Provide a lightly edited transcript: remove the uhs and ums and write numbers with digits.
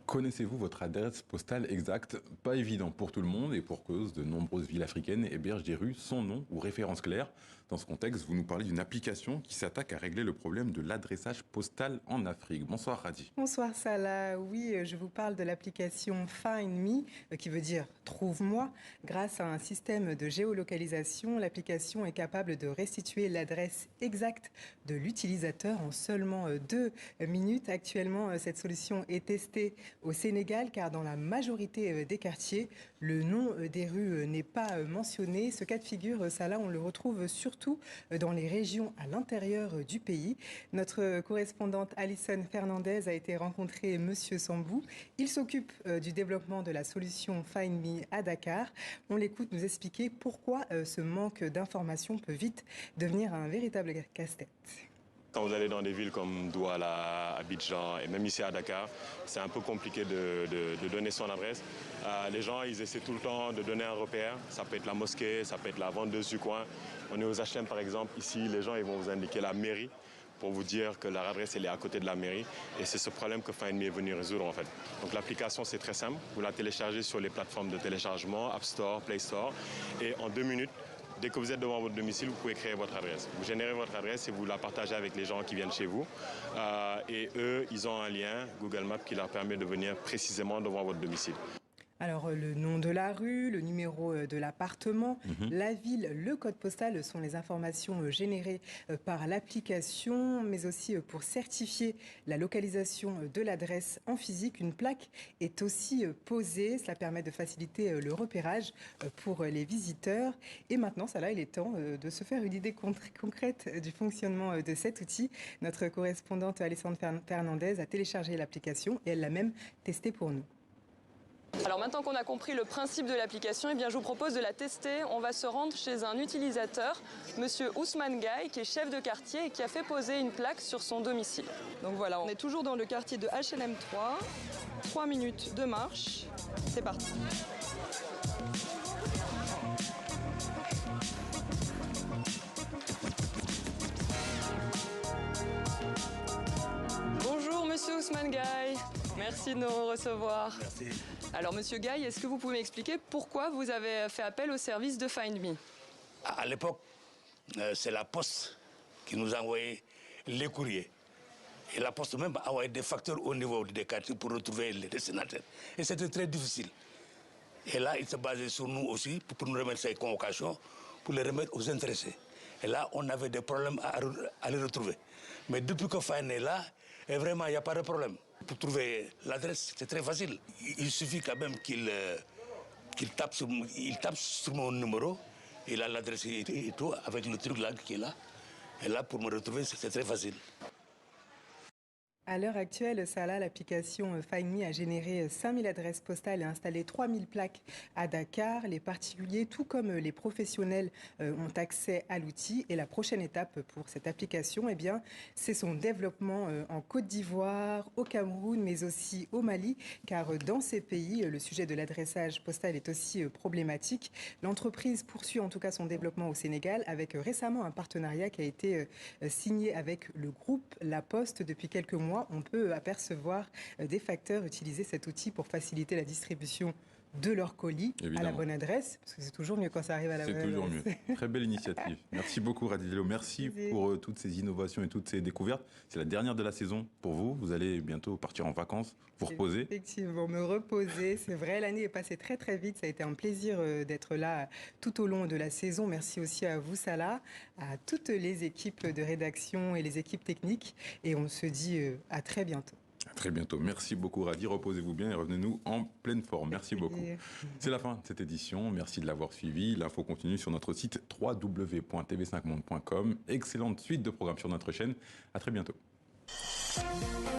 Connaissez-vous votre adresse postale exacte? Pas évident pour tout le monde et pour cause, de nombreuses villes africaines hébergent des rues sans nom ou référence claire. Dans ce contexte, vous nous parlez d'une application qui s'attaque à régler le problème de l'adressage postal en Afrique. Bonsoir Radi. Bonsoir Salah, oui, je vous parle de l'application Find Me, qui veut dire Trouve-moi. Grâce à un système de géolocalisation, l'application est capable de restituer l'adresse exacte de l'utilisateur en seulement 2 minutes. Actuellement, cette solution est testée au Sénégal, car dans la majorité des quartiers, le nom des rues n'est pas mentionné. Ce cas de figure, Salah, on le retrouve surtout dans les régions à l'intérieur du pays. Notre correspondante Alison Fernandez a été rencontrer Monsieur Sambou. Il s'occupe du développement de la solution Find Me à Dakar. On l'écoute nous expliquer pourquoi ce manque d'informations peut vite devenir un véritable casse-tête. Quand vous allez dans des villes comme Douala, Abidjan et même ici à Dakar, c'est un peu compliqué de donner son adresse. Les gens, ils essaient tout le temps de donner un repère. Ça peut être la mosquée, ça peut être la vendeuse du coin. On est aux HLM par exemple. Ici, les gens ils vont vous indiquer la mairie pour vous dire que leur adresse elle est à côté de la mairie. Et c'est ce problème que Find Me est venu résoudre en fait. Donc l'application, c'est très simple. Vous la téléchargez sur les plateformes de téléchargement, App Store, Play Store. Et en 2 minutes, dès que vous êtes devant votre domicile, vous pouvez créer votre adresse. Vous générez votre adresse et vous la partagez avec les gens qui viennent chez vous. Et eux, ils ont un lien Google Maps qui leur permet de venir précisément devant votre domicile. Alors, le nom de la rue, le numéro de l'appartement, la ville, le code postal sont les informations générées par l'application, mais aussi pour certifier la localisation de l'adresse en physique. Une plaque est aussi posée. Cela permet de faciliter le repérage pour les visiteurs. Et maintenant, ça là, il est temps de se faire une idée concrète du fonctionnement de cet outil. Notre correspondante Alessandre Fernandez a téléchargé l'application et elle l'a même testée pour nous. Alors maintenant qu'on a compris le principe de l'application, eh bien je vous propose de la tester. On va se rendre chez un utilisateur, Monsieur Ousmane Gaye, qui est chef de quartier et qui a fait poser une plaque sur son domicile. Donc voilà, on est toujours dans le quartier de HLM 3. 3 minutes de marche. C'est parti. Bonjour Monsieur Ousmane Gaye. Merci de nous recevoir. Merci. Alors, Monsieur Gaye, est-ce que vous pouvez m'expliquer pourquoi vous avez fait appel au service de Find Me? À l'époque, c'est la Poste qui nous envoyait les courriers. Et la Poste même a envoyé des facteurs au niveau des quartiers pour retrouver les destinataires. Et c'était très difficile. Et là, il se basait sur nous aussi pour nous remettre ces convocations, pour les remettre aux intéressés. Et là, on avait des problèmes à les retrouver. Mais depuis que Find Me est là, et vraiment, il n'y a pas de problème. Pour trouver l'adresse, c'est très facile. Il suffit quand même qu'il tape sur mon numéro, il a l'adresse et tout, avec le truc là qui est là. Et là, pour me retrouver, c'est très facile. À l'heure actuelle, Salah, l'application Find Me a généré 5000 adresses postales et installé 3000 plaques à Dakar. Les particuliers, tout comme les professionnels, ont accès à l'outil. Et la prochaine étape pour cette application, eh bien, c'est son développement en Côte d'Ivoire, au Cameroun, mais aussi au Mali. Car dans ces pays, le sujet de l'adressage postal est aussi problématique. L'entreprise poursuit en tout cas son développement au Sénégal avec récemment un partenariat qui a été signé avec le groupe La Poste depuis quelques mois. On peut apercevoir des facteurs utiliser cet outil pour faciliter la distribution de leur colis à la bonne adresse, parce que c'est toujours mieux quand ça arrive à la bonne adresse. C'est toujours mieux. Très belle initiative. Merci beaucoup Radillo. Merci pour toutes ces innovations et toutes ces découvertes. C'est la dernière de la saison pour vous. Vous allez bientôt partir en vacances, vous reposer. Effectivement, me reposer. C'est vrai, l'année est passée très très vite. Ça a été un plaisir d'être là tout au long de la saison. Merci aussi à vous Salah, à toutes les équipes de rédaction et les équipes techniques. Et on se dit à très bientôt. À très bientôt. Merci beaucoup Radi. Reposez-vous bien et revenez-nous en pleine forme. Merci beaucoup. C'est la fin de cette édition. Merci de l'avoir suivi. L'info continue sur notre site www.tv5monde.com. Excellente suite de programmes sur notre chaîne. À très bientôt.